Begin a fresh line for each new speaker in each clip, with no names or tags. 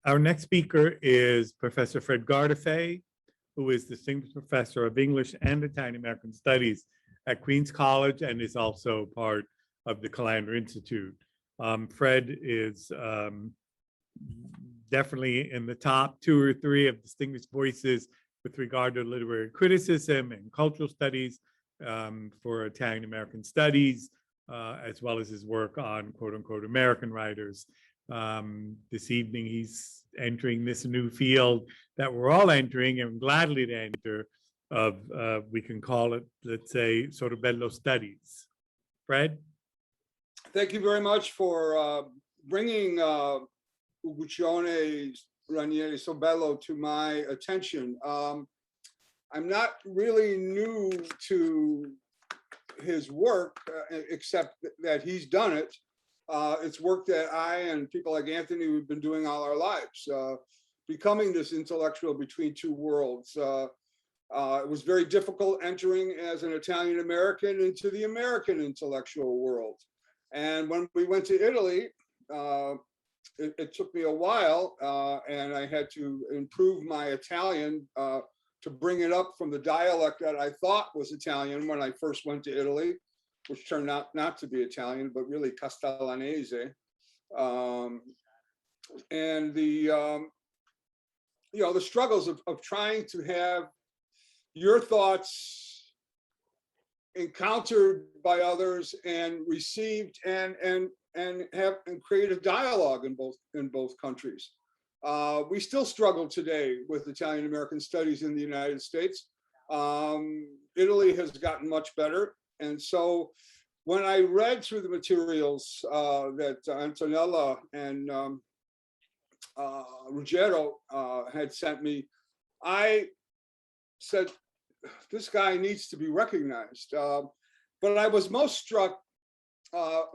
Our next speaker is Professor Fred Gardefeu, who is Distinguished Professor of English and Italian American Studies at Queens College and is also part of the Calandra Institute. Fred is definitely in the top 2 or 3 of distinguished voices with regard to literary criticism and cultural studies for Italian American studies, as well as his work on quote unquote American writers. This evening, he's entering this new field that we're all entering and gladly to enter of, we can call it, let's say, Sorbello studies. Fred?
Thank you very much for bringing Uguccione Ranieri di Sorbello to my attention. I'm not really new to his work, except that he's done it. It's work that I and people like Anthony we've been doing all our lives, becoming this intellectual between 2 worlds. It was very difficult entering as an Italian American into the American intellectual world. And when we went to Italy, it took me a while, and I had to improve my Italian to bring it up from the dialect that I thought was Italian when I first went to Italy, which turned out not to be Italian, but really Castellanese. And the, the struggles of trying to have your thoughts encountered by others and received and create a dialogue in both countries. We still struggle today with Italian American studies in the United States. Italy has gotten much better. And so when I read through the materials that Antonella and Ruggero had sent me, I said, this guy needs to be recognized. But I was most struck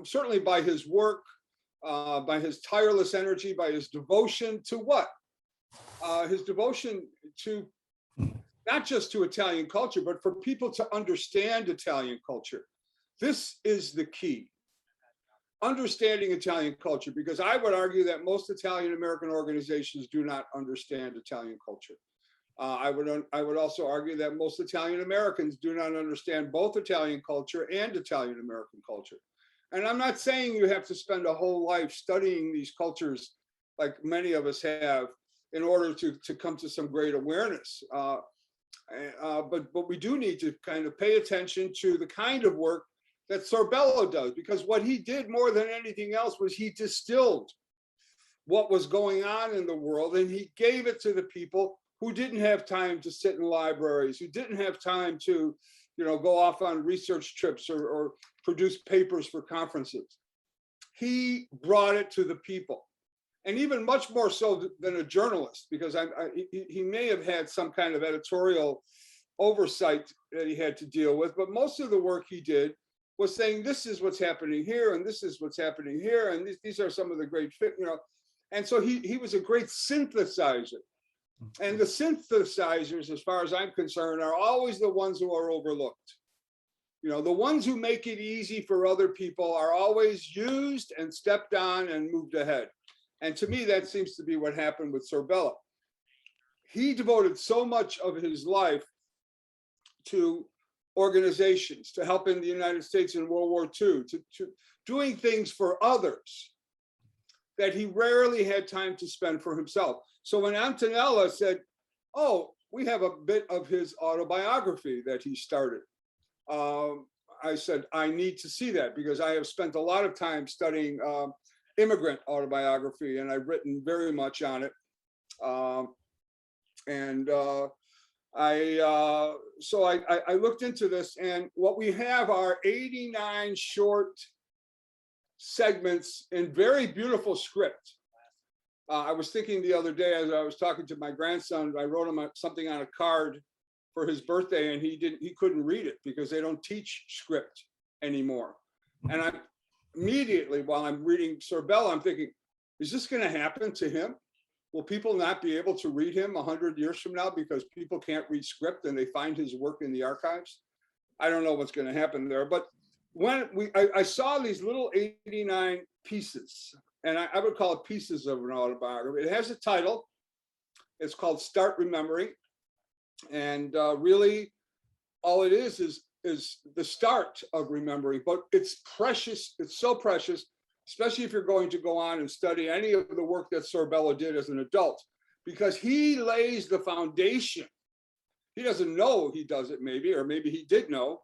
certainly by his work, by his tireless energy, by his devotion to what? His devotion to not just to Italian culture, but for people to understand Italian culture. This is the key. Understanding Italian culture, because I would argue that most Italian American organizations do not understand Italian culture. I would also argue that most Italian Americans do not understand both Italian culture and Italian American culture. And I'm not saying you have to spend a whole life studying these cultures like many of us have in order to come to some great awareness. But we do need to kind of pay attention to the kind of work that Sorbello does, because what he did more than anything else was he distilled what was going on in the world and he gave it to the people who didn't have time to sit in libraries, who didn't have time to, go off on research trips or produce papers for conferences. He brought it to the people, and even much more so than a journalist, because he may have had some kind of editorial oversight that he had to deal with, but most of the work he did was saying, this is what's happening here, and this is what's happening here, and these are some of the great, and so he was a great synthesizer. And the synthesizers, as far as I'm concerned, are always the ones who are overlooked. The ones who make it easy for other people are always used and stepped on and moved ahead. And to me, that seems to be what happened with Sorbello. He devoted so much of his life to organizations, to helping the United States in World War II, to doing things for others, that he rarely had time to spend for himself. So when Antonella said, oh, we have a bit of his autobiography that he started, I said, I need to see that, because I have spent a lot of time studying immigrant autobiography, and I've written very much on it. So I looked into this, and what we have are 89 short segments in very beautiful script. I was thinking the other day, as I was talking to my grandson, I wrote him something on a card for his birthday, and he couldn't read it because they don't teach script anymore. And I immediately, while I'm reading Sorbello, I'm thinking, is this going to happen to him? Will people not be able to read him 100 years from now because people can't read script and they find his work in the archives? I don't know what's going to happen there. But when I saw these little 89 pieces, and I would call it pieces of an autobiography. It has a title. It's called Start Remembering. And really, all it is the start of remembering, but it's precious. It's so precious, especially if you're going to go on and study any of the work that Sorbello did as an adult, because he lays the foundation. He doesn't know he does it, maybe, or maybe he did know.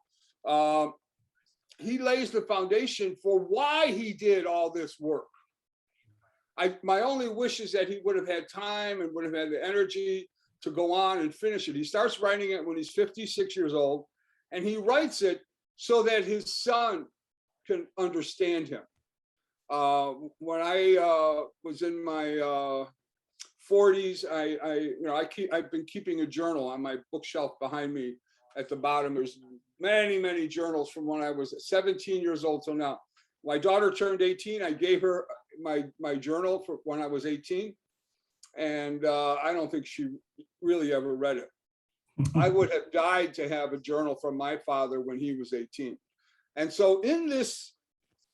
He lays the foundation for why he did all this work. My only wish is that he would have had time and would have had the energy to go on and finish it. He starts writing it when he's 56 years old, and he writes it so that his son can understand him. When I was in my 40s, I've been keeping a journal on my bookshelf behind me at the bottom. There's many journals from when I was 17 years old till now. My daughter turned 18. I gave her my journal for when I was 18. And I don't think she really ever read it. I would have died to have a journal from my father when he was 18. And so in this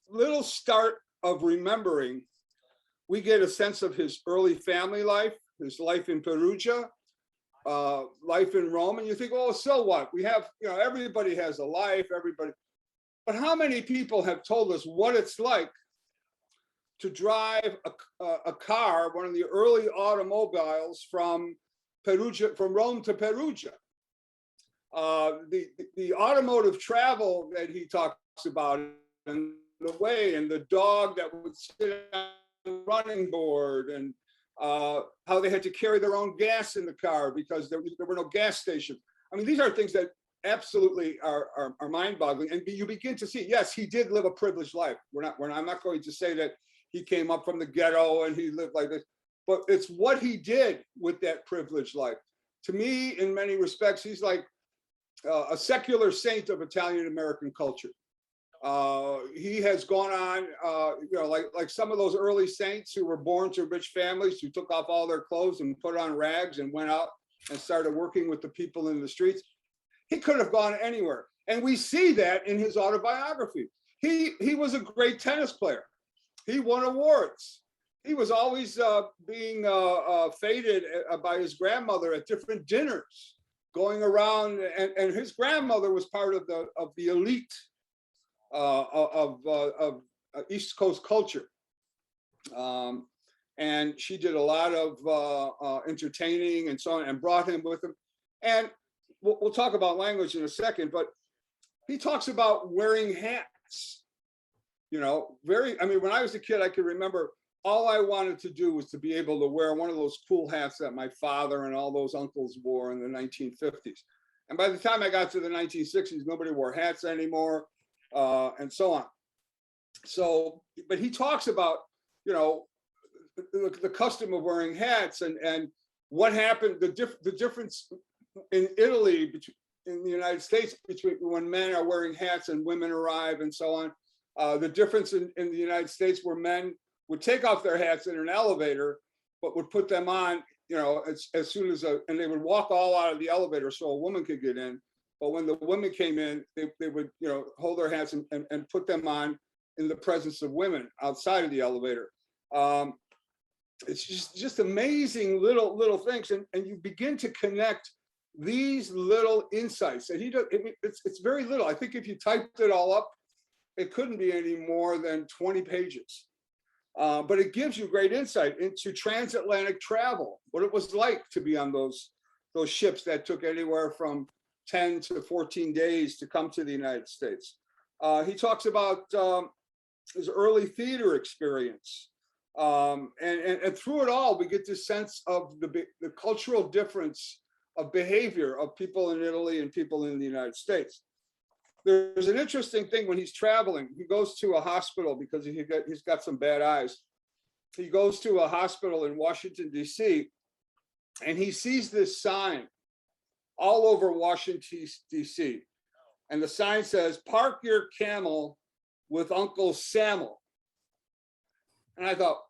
little start of remembering, we get a sense of his early family life, his life in Perugia, life in Rome. And you think, oh, so what? We have, everybody has a life, everybody. But how many people have told us what it's like to drive a car, one of the early automobiles from Perugia, from Rome to Perugia? The automotive travel that he talks about, and the way, and the dog that would sit on the running board, and how they had to carry their own gas in the car because there were no gas stations. I mean, these are things that absolutely are mind-boggling, and you begin to see, yes, he did live a privileged life. I'm not going to say that he came up from the ghetto and he lived like this, but it's what he did with that privileged life. To me, in many respects, he's like a secular saint of Italian American culture. He has gone on, like some of those early saints who were born to rich families, who took off all their clothes and put on rags and went out and started working with the people in the streets. He could have gone anywhere. And we see that in his autobiography. He was a great tennis player. He won awards. He was always being feted by his grandmother at different dinners, going around, and his grandmother was part of the elite of East Coast culture. And she did a lot of entertaining and so on, and brought him with him. And we'll talk about language in a second, but he talks about wearing hats. When I was a kid, I could remember all I wanted to do was to be able to wear one of those cool hats that my father and all those uncles wore in the 1950s. And by the time I got to the 1960s, nobody wore hats anymore, and so on. So, but he talks about, the custom of wearing hats and what happened, the difference in Italy, in the United States, between when men are wearing hats and women arrive and so on. The difference in the United States, where men would take off their hats in an elevator, but would put them on, as soon as and they would walk all out of the elevator so a woman could get in. But when the women came in, they would, hold their hats and put them on in the presence of women outside of the elevator. It's just amazing little things, and you begin to connect these little insights that he does. It's very little. I think if you typed it all up, it couldn't be any more than 20 pages. But it gives you great insight into transatlantic travel, what it was like to be on those ships that took anywhere from 10 to 14 days to come to the United States. He talks about his early theater experience. And through it all, we get this sense of the cultural difference of behavior of people in Italy and people in the United States. There's an interesting thing when he's traveling. He goes to a hospital because he's got some bad eyes. He goes to a hospital in Washington, D.C., and he sees this sign all over Washington, D.C. And the sign says, "Park your camel with Uncle Samuel." And I thought,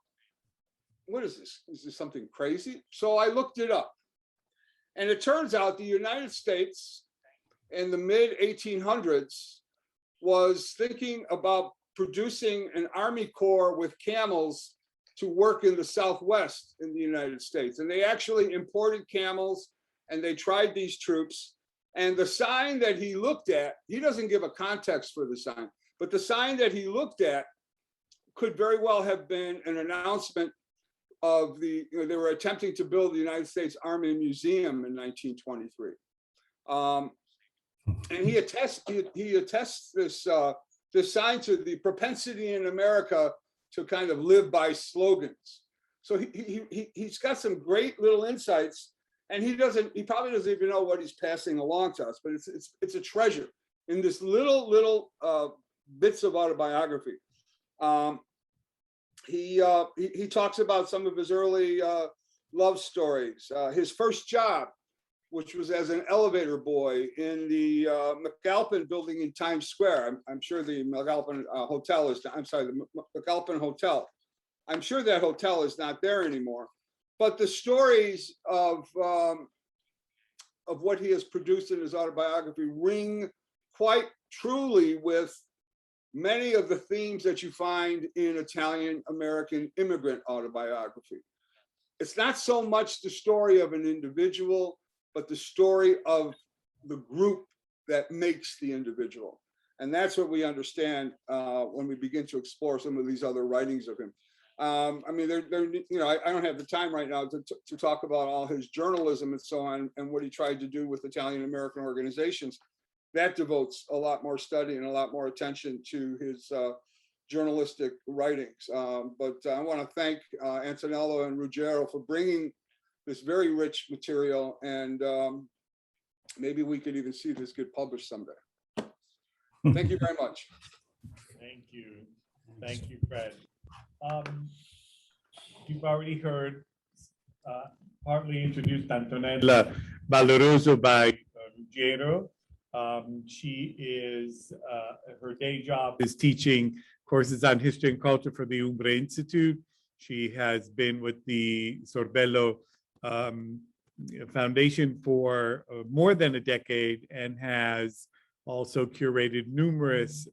what is this? Is this something crazy? So I looked it up. And it turns out the United States in the mid-1800s was thinking about producing an army corps with camels to work in the Southwest in the United States. And they actually imported camels and they tried these troops. And the sign that he looked at, he doesn't give a context for the sign, but the sign that he looked at could very well have been an announcement of they were attempting to build the United States Army Museum in 1923. And he attests this sign to the propensity in America to kind of live by slogans. So he's got some great little insights, and he probably doesn't even know what he's passing along to us, but it's a treasure in this little bits of autobiography. He talks about some of his early love stories. His first job, which was as an elevator boy in the McAlpin building in Times Square. I'm sure the McAlpin Hotel is, I'm sorry, the McAlpin Hotel. I'm sure that hotel is not there anymore. But the stories of what he has produced in his autobiography ring quite truly with many of the themes that you find in Italian American immigrant autobiography. It's not so much the story of an individual, but the story of the group that makes the individual. And that's what we understand when we begin to explore some of these other writings of him. I mean, I don't have the time right now to talk about all his journalism and so on, and what he tried to do with Italian American organizations. That devotes a lot more study and a lot more attention to his journalistic writings. But I want to thank Antonella and Ruggero for bringing this very rich material, and maybe we could even see this get published someday. Thank you very much.
Thank you, Fred. You've already heard partly introduced Antonella Valoroso by Ruggero. She is, her day job is teaching courses on history and culture for the Umbra Institute. She has been with the Sorbello Foundation for more than a decade, and has also curated numerous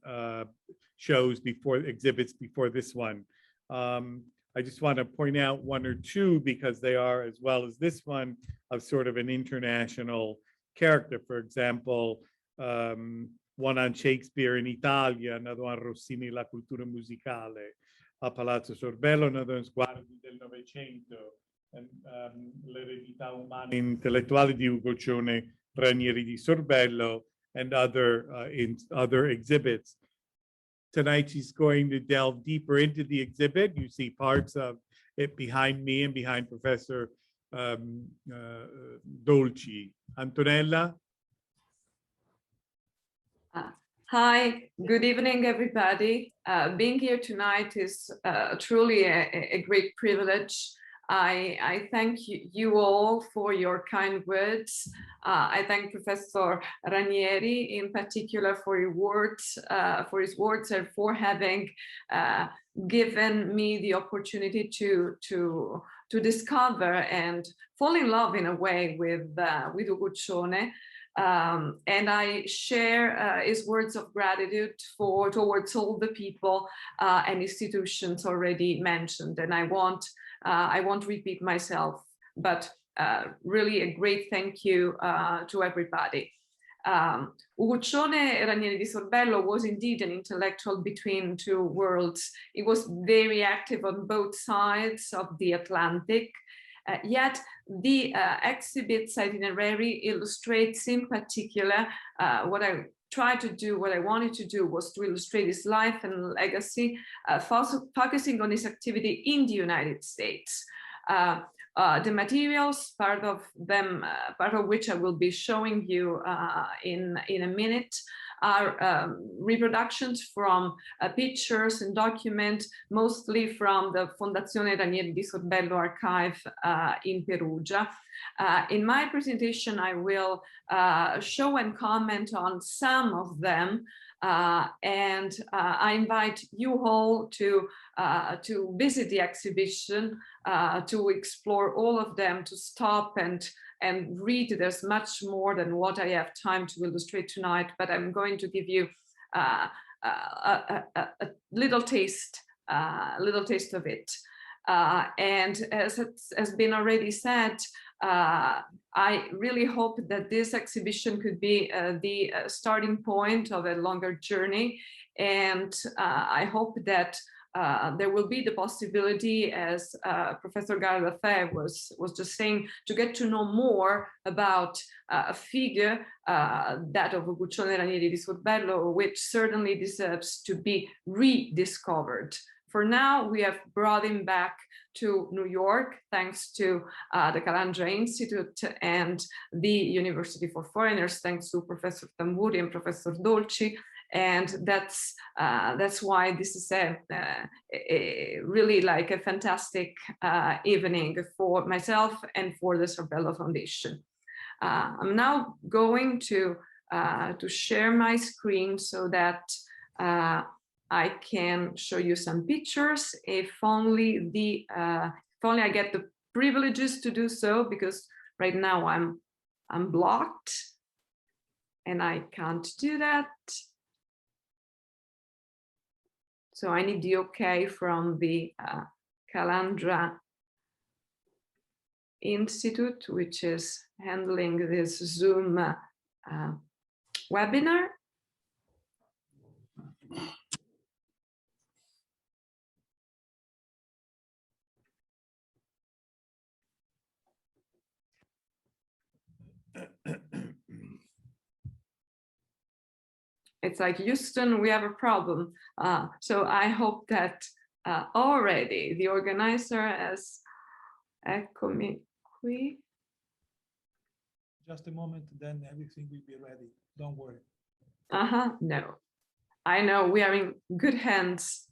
exhibits before this one. I just want to point out one or two, because they are, as well as this one, of sort of an international character. For example, one on Shakespeare in Italia, another one Rossini, la cultura musicale, a Palazzo Sorbello, another one Sguardi del Novecento, and l'eredità umana intellettuale di Uguccione Ranieri di Sorbello, and other exhibits. Tonight, she's going to delve deeper into the exhibit. You see parts of it behind me and behind Professor Dolci. Antonella?
Hi, good evening, everybody. Being here tonight is truly a great privilege. I thank you all for your kind words. I thank Professor Ranieri in particular for his words, and for having given me the opportunity to discover and fall in love in a way with Uguccione. And I share his words of gratitude towards all the people and institutions already mentioned. And I won't repeat myself, but really a great thank you to everybody. Uguccione Ranieri di Sorbello was indeed an intellectual between two worlds. He was very active on both sides of the Atlantic. Yet the exhibit's itinerary illustrates in particular what I wanted to do was to illustrate his life and legacy, focusing on his activity in the United States. The materials, part of which I will be showing you in a minute, are reproductions from pictures and documents, mostly from the Fondazione Ranieri di Sorbello archive in Perugia. In my presentation, I will show and comment on some of them, and I invite you all to visit the exhibition, to explore all of them, to stop and read. There's much more than what I have time to illustrate tonight, but I'm going to give you a little taste of it. And as has been already said, I really hope that this exhibition could be the starting point of a longer journey. And I hope that there will be the possibility, as Professor Garda-Fe was just saying, to get to know more about a figure, that of Uguccione Ranieri di Sorbello, which certainly deserves to be rediscovered. For now, we have brought him back to New York, thanks to the Calandra Institute and the University for Foreigners, thanks to Professor Tamburi and Professor Dolci. And that's why this is a really like a fantastic evening for myself and for the Sorbello Foundation. I'm now going to share my screen so that I can show you some pictures, if only I get the privileges to do so, because right now I'm blocked and I can't do that. So I need the okay from the Calandra Institute, which is handling this Zoom webinar. It's like, Houston, we have a problem. So I hope that already the organizer has, eccomi qui.
Just a moment, then everything will be ready. Don't worry.
No, I know we are in good hands.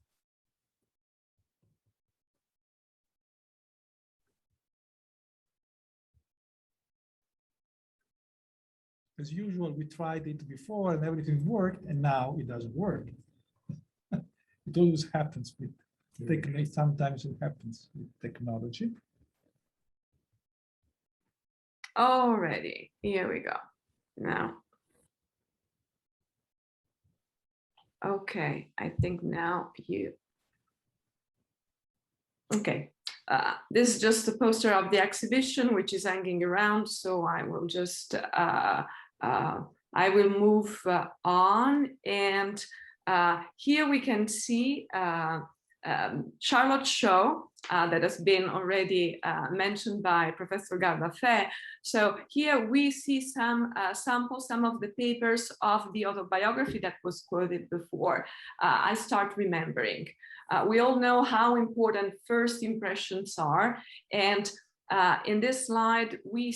As usual, we tried it before and everything worked, and now it doesn't work. It always happens with technology. Sometimes it happens with technology.
Already, here we go. Now. Okay, I think now you. Okay, this is just a poster of the exhibition, which is hanging around. So I will just, I will move on. And here we can see Charlotte Shaw, that has been already mentioned by Professor Garda-Fe. So here we see some samples, some of the papers of the autobiography that was quoted before. I start remembering. We all know how important first impressions are. And in this slide, we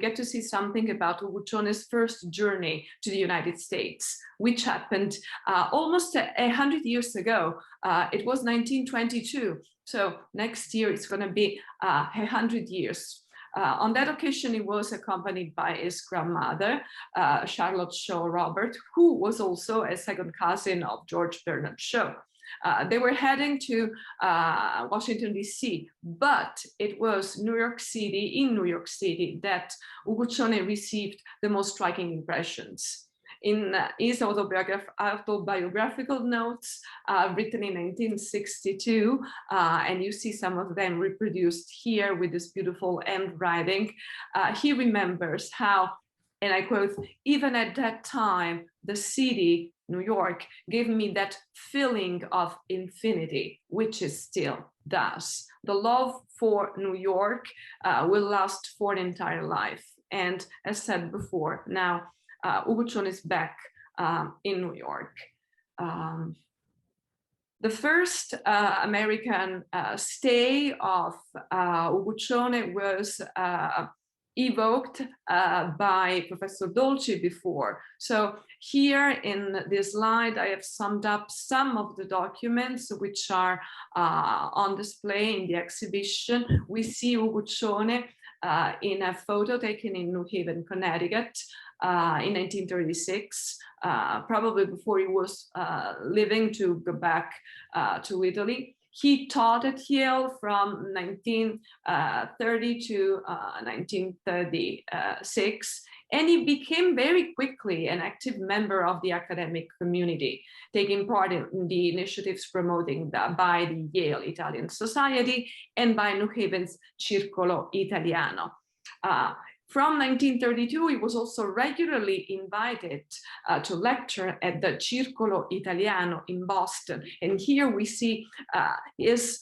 get to see something about Uguccione's first journey to the United States, which happened almost 100 years ago. It was 1922. So next year it's going to be 100 years. On that occasion, he was accompanied by his grandmother, Charlotte Shaw Robert, who was also a second cousin of George Bernard Shaw. They were heading to Washington, D.C., but it was in New York City, that Uguccione received the most striking impressions. In his autobiographical notes written in 1962, and you see some of them reproduced here with this beautiful handwriting, he remembers how, and I quote, "Even at that time, the city, New York, gave me that feeling of infinity, which it still does. The love for New York will last for an entire life." And as said before, now Uguccione is back in New York. The first American stay of Uguccione was evoked by Professor Dolci before. So here in this slide, I have summed up some of the documents which are on display in the exhibition. We see Uguccione in a photo taken in New Haven, Connecticut in 1936, probably before he was leaving to go back to Italy. He taught at Yale from 1930 to 1936, And he became very quickly an active member of the academic community, taking part in the initiatives promoting by the Yale Italian Society and by New Haven's Circolo Italiano. From 1932, he was also regularly invited to lecture at the Circolo Italiano in Boston. And here we see his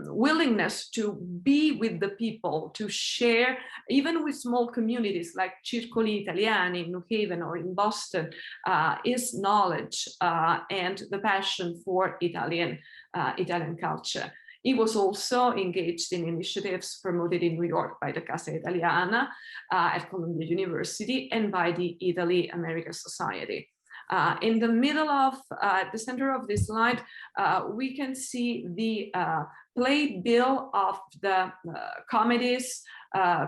willingness to be with the people, to share, even with small communities like Circoli Italiani in New Haven or in Boston, his knowledge and the passion for Italian culture. He was also engaged in initiatives promoted in New York by the Casa Italiana at Columbia University and by the Italy-America Society. In the middle of, the center of this slide, we can see the playbill of the comedies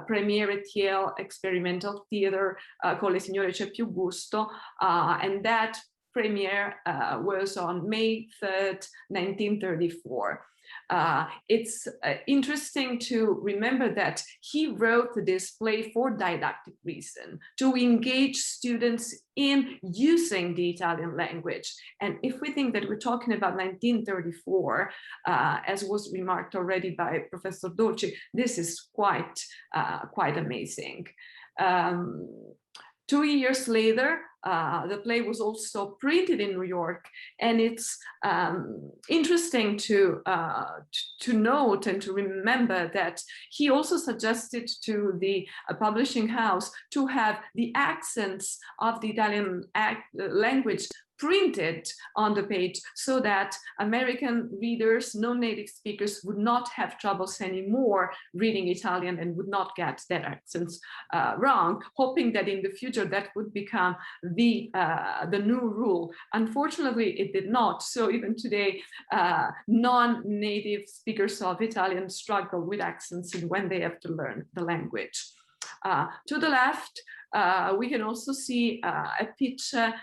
premiere at Yale Experimental Theater called Le Signore C'è più gusto, and that premiere was on May 3rd, 1934. It's interesting to remember that he wrote this play for didactic reason, to engage students in using the Italian language. And if we think that we're talking about 1934, as was remarked already by Professor Dolci, this is quite amazing. 2 years later, the play was also printed in New York, and it's interesting to note and to remember that he also suggested to the publishing house to have the accents of the Italian language printed on the page so that American readers, non-native speakers, would not have troubles anymore reading Italian and would not get their accents wrong, hoping that in the future that would become the new rule. Unfortunately, it did not. So even today, non-native speakers of Italian struggle with accents when they have to learn the language. To the left, we can also see a picture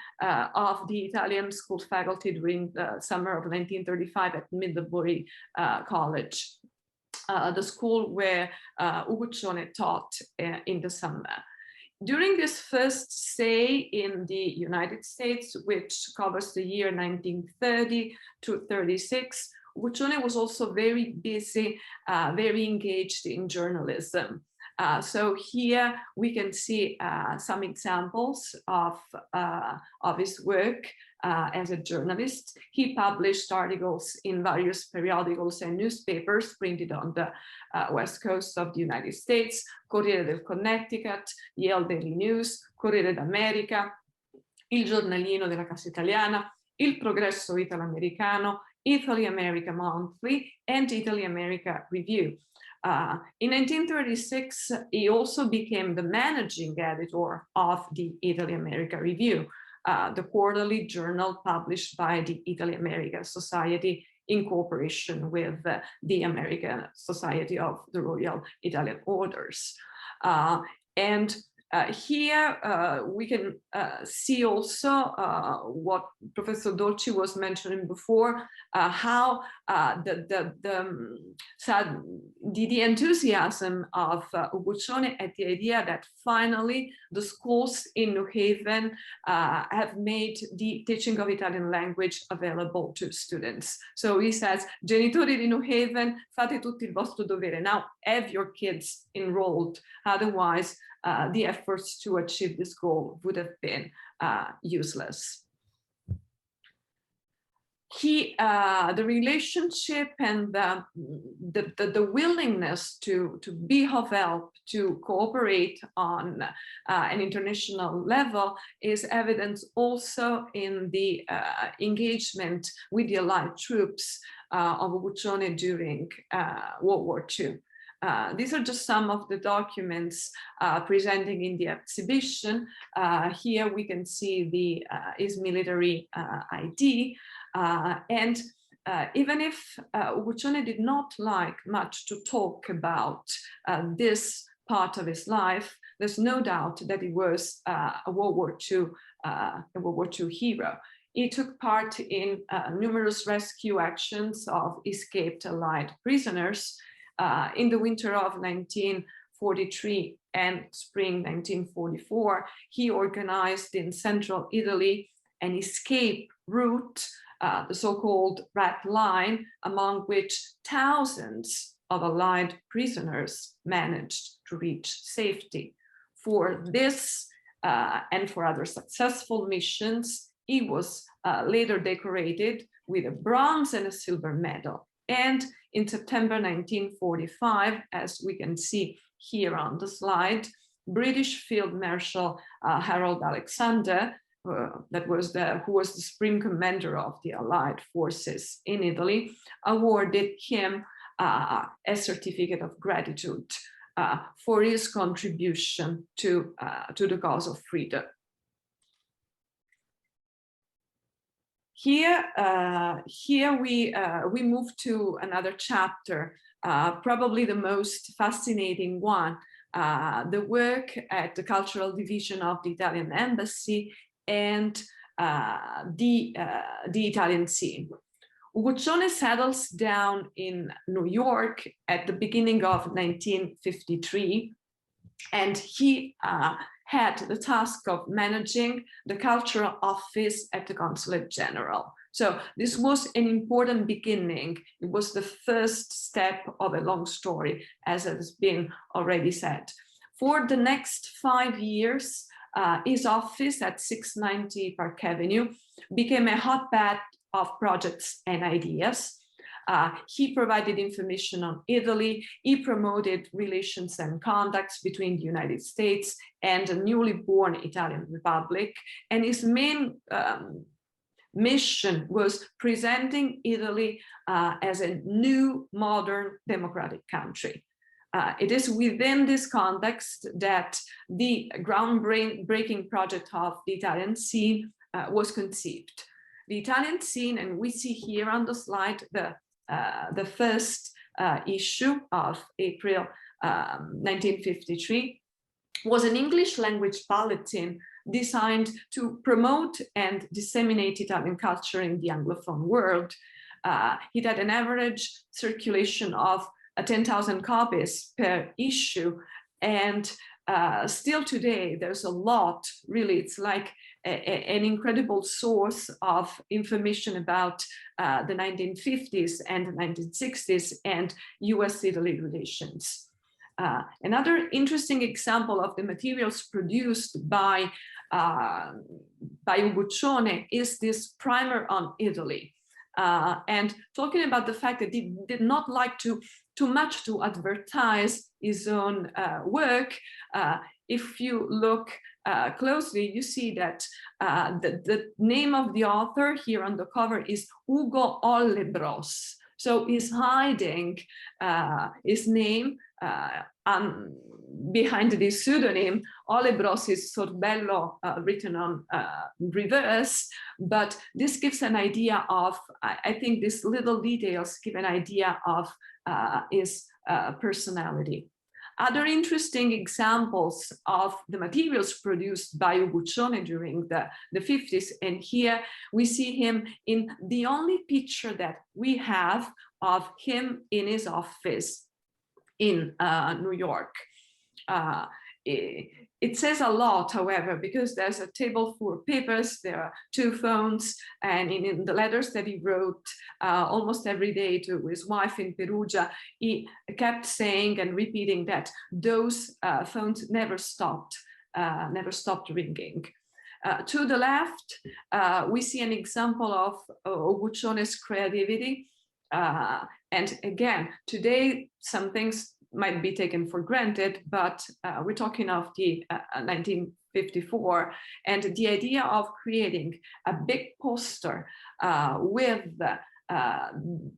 of the Italian school faculty during the summer of 1935 at Middlebury College, the school where Uguccione taught in the summer. During this first stay in the United States, which covers the year 1930 to 36, Uguccione was also very busy, very engaged in journalism. So here we can see some examples of his work as a journalist. He published articles in various periodicals and newspapers printed on the west coast of the United States: Corriere del Connecticut, Yale Daily News, Corriere d'America, Il Giornalino della Casa Italiana, Il Progresso Italo-Americano, Italy-America Monthly, and Italy-America Review. In 1936, he also became the managing editor of the Italy-America Review, the quarterly journal published by the Italy-America Society in cooperation with the American Society of the Royal Italian Orders. Here we can see also what Professor Dolci was mentioning before, how the enthusiasm of Uguccione at the idea that finally the schools in New Haven have made the teaching of Italian language available to students. So he says, genitori di New Haven, fate tutti il vostro dovere. Now have your kids enrolled, otherwise the efforts to achieve this goal would have been useless. The relationship and the willingness to be of help, to cooperate on an international level is evident also in the engagement with the Allied troops of Uguccione during World War II. These are just some of the documents presenting in the exhibition. Here we can see his military ID. And even if Uguccione did not like much to talk about this part of his life, there's no doubt that he was a World War II hero. He took part in numerous rescue actions of escaped Allied prisoners. In the winter of 1940, 1943 and spring 1944, he organized in central Italy an escape route, the so-called Red Line, among which thousands of Allied prisoners managed to reach safety. For this and for other successful missions, he was later decorated with a bronze and a silver medal. And in September 1945, as we can see here on the slide, British Field Marshal Harold Alexander, who was the Supreme Commander of the Allied forces in Italy, awarded him a certificate of gratitude for his contribution to the cause of freedom. Here we move to another chapter, probably the most fascinating one, the work at the Cultural Division of the Italian Embassy and the Italian scene. Uguccione settles down in New York at the beginning of 1953, and he had the task of managing the cultural office at the Consulate General. So this was an important beginning. It was the first step of a long story, as has been already said. For the next 5 years, his office at 690 Park Avenue became a hotbed of projects and ideas. He provided information on Italy. He promoted relations and contacts between the United States and the newly born Italian Republic. And his main mission was presenting Italy as a new, modern, democratic country. It is within this context that the groundbreaking project of the Italian scene was conceived. The Italian scene, and we see here on the slide the first issue of April 1953, was an English language bulletin designed to promote and disseminate Italian culture in the Anglophone world. It had an average circulation of 10,000 copies per issue, and still today there's a lot, really. It's like an incredible source of information about the 1950s and the 1960s and US-Italy relations. Another interesting example of the materials produced by Uguccione is this primer on Italy. And talking about the fact that he did not like too much to advertise his own work, if you look closely, you see that the name of the author here on the cover is Ugo Ollebros. So he's hiding his name behind this pseudonym. Ollebros is Sorbello written on reverse, but this gives an idea of, I think these little details give an idea of his personality. Other interesting examples of the materials produced by Uguccione during the 50s, and here we see him in the only picture that we have of him in his office in New York. It says a lot, however, because there's a table full of papers, there are 2 phones, and in the letters that he wrote almost every day to his wife in Perugia, he kept saying and repeating that those phones never stopped ringing. To the left, we see an example of Uguccione's creativity. And again, today, some things might be taken for granted, but we're talking of the 1954, and the idea of creating a big poster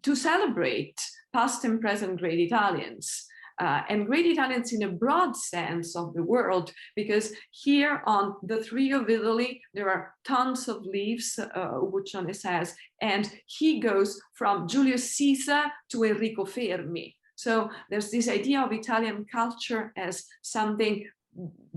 to celebrate past and present great Italians, and great Italians in a broad sense of the world, because here on the tree of Italy, there are tons of leaves, Uguccione says, and he goes from Julius Caesar to Enrico Fermi. So there's this idea of Italian culture as something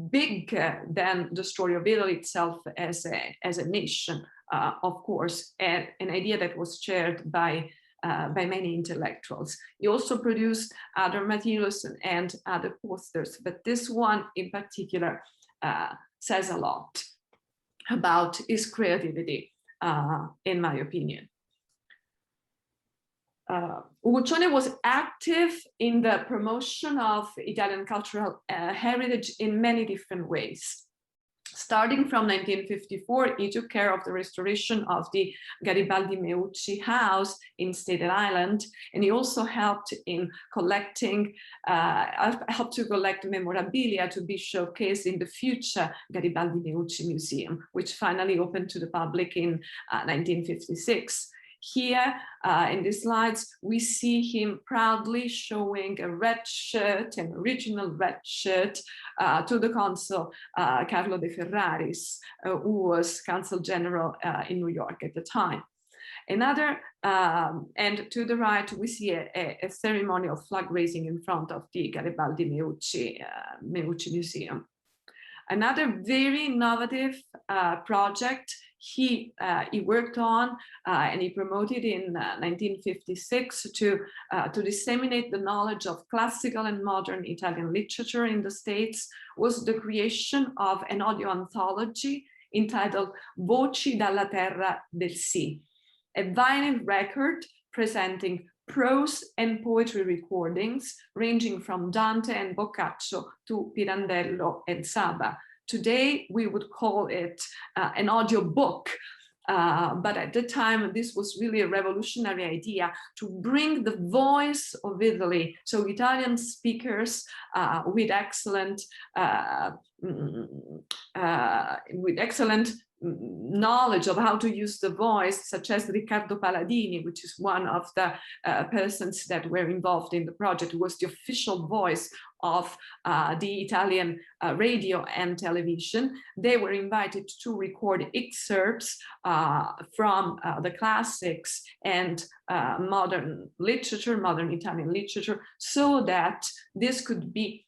bigger than the story of Italy itself as a nation, of course, and an idea that was shared by by many intellectuals. He also produced other materials and other posters, but this one in particular says a lot about his creativity, in my opinion. Uguccione was active in the promotion of Italian cultural heritage in many different ways. Starting from 1954, he took care of the restoration of the Garibaldi Meucci house in Staten Island, and he also helped in collecting, helped to collect memorabilia to be showcased in the future Garibaldi Meucci Museum, which finally opened to the public in 1956. Here in the slides, we see him proudly showing a red shirt, an original red shirt, to the consul Carlo De Ferraris, who was consul general in New York at the time. Another, and to the right, we see a ceremony of flag raising in front of the Garibaldi Meucci Museum. Another very innovative project he worked on and he promoted in 1956 to disseminate the knowledge of classical and modern Italian literature in the States was the creation of an audio anthology entitled Voci dalla Terra del Sì, a vinyl record presenting prose and poetry recordings ranging from Dante and Boccaccio to Pirandello and Saba. Today, we would call it an audio book, but at the time, this was really a revolutionary idea to bring the voice of Italy, so Italian speakers with excellent knowledge of how to use the voice, such as Riccardo Paladini, which is one of the persons that were involved in the project, was the official voice of the Italian radio and television. They were invited to record excerpts from the classics and modern literature, modern Italian literature, so that this could be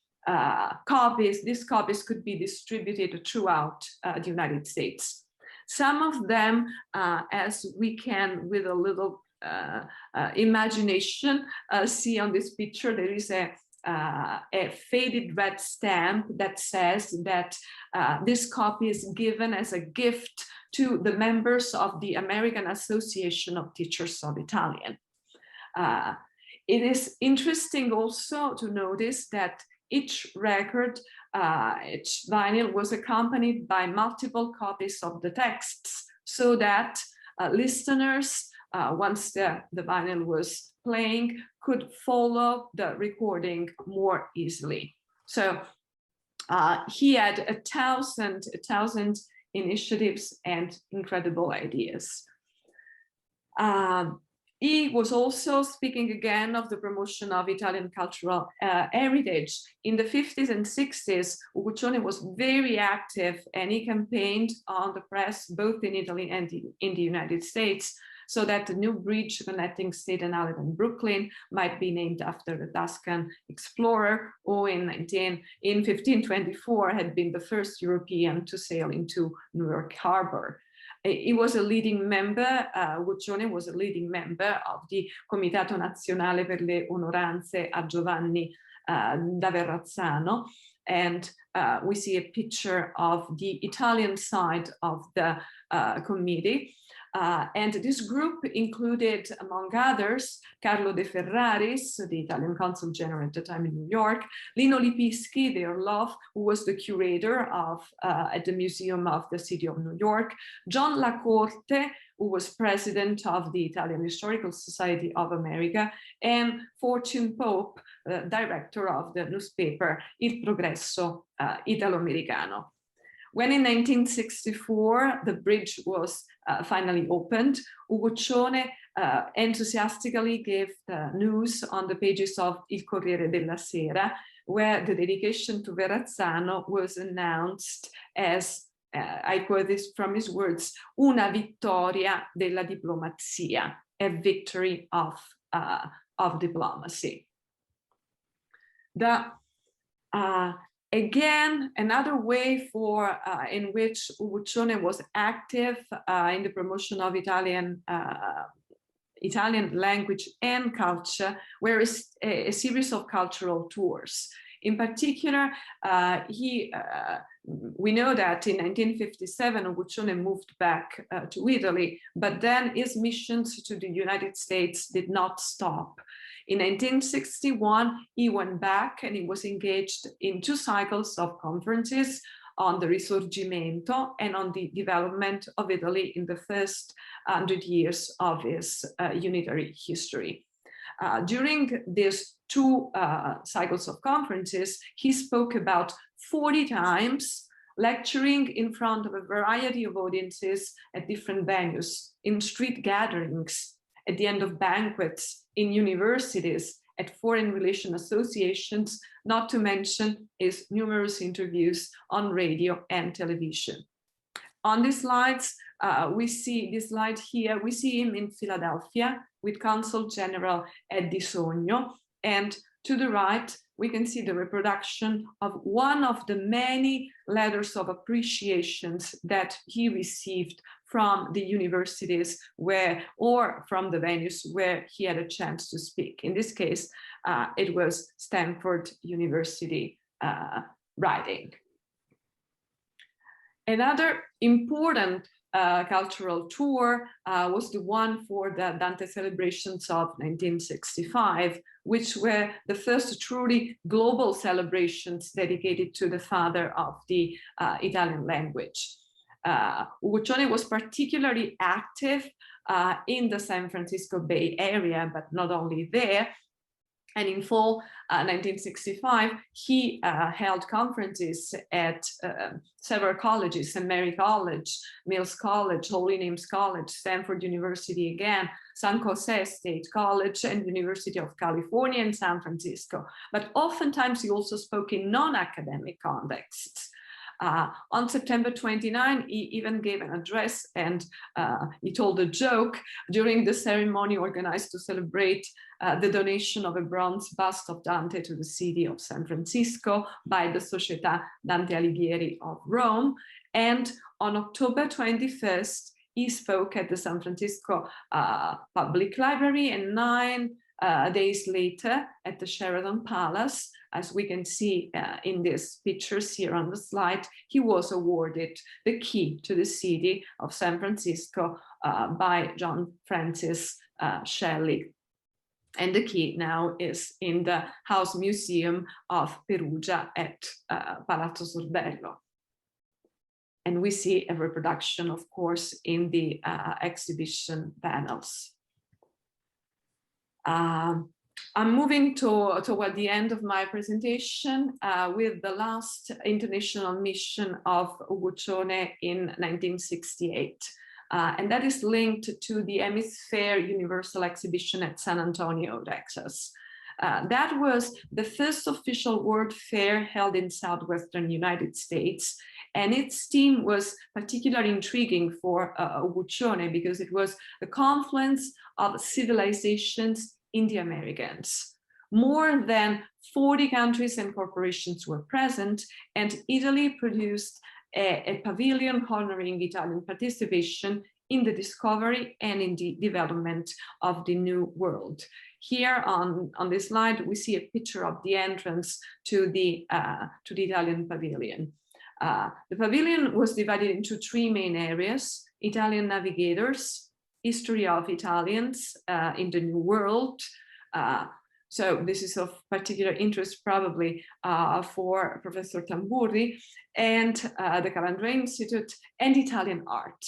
these copies could be distributed throughout the United States. Some of them, as we can, with a little imagination, see on this picture, there is a faded red stamp that says that this copy is given as a gift to the members of the American Association of Teachers of Italian. It is interesting also to notice that each record, each vinyl was accompanied by multiple copies of the texts so that listeners, once the vinyl was playing, could follow the recording more easily. So he had 1,000 initiatives and incredible ideas. He was also speaking again of the promotion of Italian cultural heritage. In the 50s and 60s, Uguccione was very active and he campaigned on the press, both in Italy and in the United States, so that the new bridge connecting Staten Island and Brooklyn might be named after the Tuscan explorer, who in 1524 had been the first European to sail into New York Harbor. He was a leading member, Uguccione was a leading member of the Comitato Nazionale per le Onoranze a Giovanni da Verrazzano, and we see a picture of the Italian side of the committee. And this group included, among others, Carlo De Ferraris, the Italian consul general at the time in New York, Lino Lipischi, their love, who was the curator of at the Museum of the City of New York, John Lacorte, who was president of the Italian Historical Society of America, and Fortune Pope, director of the newspaper Il Progresso Italo-Americano. When in 1964, the bridge was finally opened, Uguccione enthusiastically gave the news on the pages of Il Corriere della Sera, where the dedication to Verrazzano was announced as, I quote this from his words, una vittoria della diplomazia, a victory of diplomacy. Again, another way in which Uguccione was active in the promotion of Italian Italian language and culture were a series of cultural tours. In particular, we know that in 1957, Uguccione moved back to Italy, but then his missions to the United States did not stop. In 1961, he went back and he was engaged in 2 cycles of conferences on the Risorgimento and on the development of Italy in the first 100 years of its unitary history. During these 2 cycles of conferences, he spoke about 40 times, lecturing in front of a variety of audiences at different venues, in street gatherings, at the end of banquets, in universities, at foreign relation associations, not to mention his numerous interviews on radio and television. On these slides, we see this slide here, we see him in Philadelphia with Consul General Ed Di Sogno, and to the right, we can see the reproduction of one of the many letters of appreciations that he received from the universities or from the venues where he had a chance to speak. In this case, it was Stanford University writing. Another important cultural tour was the one for the Dante Celebrations of 1965, which were the first truly global celebrations dedicated to the father of the Italian language. Uguccione was particularly active in the San Francisco Bay Area, but not only there. And in fall 1965, he held conferences at several colleges: St. Mary College, Mills College, Holy Names College, Stanford University again, San Jose State College, and University of California in San Francisco. But oftentimes he also spoke in non-academic contexts. On September 29, he even gave an address, and he told a joke during the ceremony organized to celebrate the donation of a bronze bust of Dante to the city of San Francisco by the Società Dante Alighieri of Rome. And on October 21st, he spoke at the San Francisco Public Library, and 9 days later at the Sheraton Palace, as we can see in these pictures here on the slide, he was awarded the key to the city of San Francisco by John Francis Shelley. And the key now is in the House Museum of Perugia at Palazzo Sorbello. And we see a reproduction, of course, in the exhibition panels. I'm moving toward the end of my presentation with the last international mission of Uguccione in 1968. And that is linked to the Hemisphere Universal Exhibition at San Antonio, Texas. That was the first official World Fair held in Southwestern United States. And its theme was particularly intriguing for Uguccione because it was the confluence of civilizations in the Americas. More than 40 countries and corporations were present, and Italy produced a pavilion honoring Italian participation in the discovery and in the development of the New World. Here on this slide, we see a picture of the entrance to the Italian pavilion. The pavilion was divided into 3 main areas: Italian navigators, history of Italians in the New World. So this is of particular interest probably for Professor Tamburri, and the Calandra Institute, and Italian art.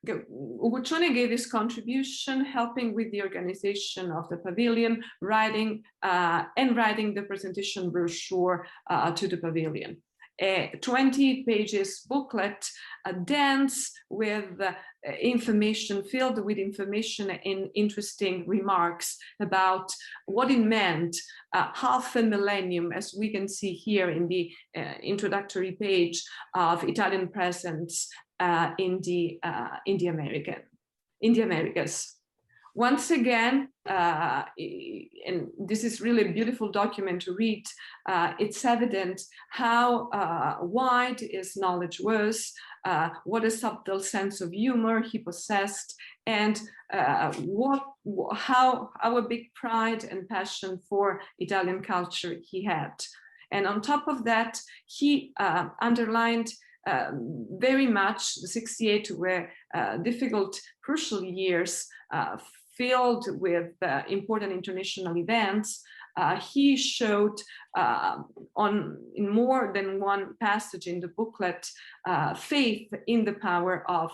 Uguccione gave his contribution helping with the organization of the pavilion, writing the presentation brochure to the pavilion. A 20 pages booklet, dense with information, filled with information and interesting remarks about what it meant, half a millennium, as we can see here in the introductory page, of Italian presence in the Americas. Once again, and this is really a beautiful document to read, it's evident how wide his knowledge was, what a subtle sense of humor he possessed, and how a big pride and passion for Italian culture he had. And on top of that, he underlined very much the 68 were difficult, crucial years filled with important international events. He showed in more than one passage in the booklet faith in the power of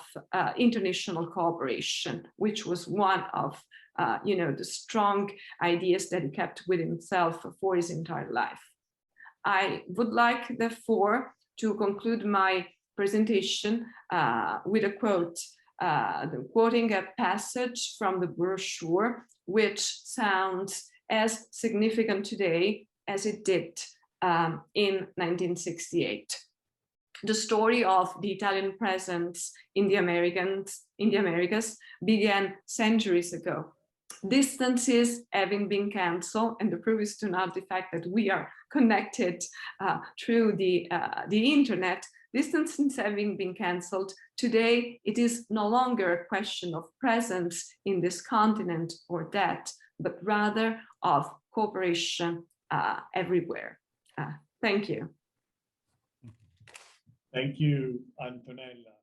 international cooperation, which was one of the strong ideas that he kept with himself for his entire life. I would like, therefore, to conclude my presentation with a quote, quoting a passage from the brochure, which sounds as significant today as it did in 1968. The story of the Italian presence in the Americas began centuries ago. Distances having been cancelled, and the proof is to now the fact that we are connected through the internet. Distances having been cancelled, today it is no longer a question of presence in this continent or that, but rather of cooperation everywhere. Thank you.
Thank you, Antonella.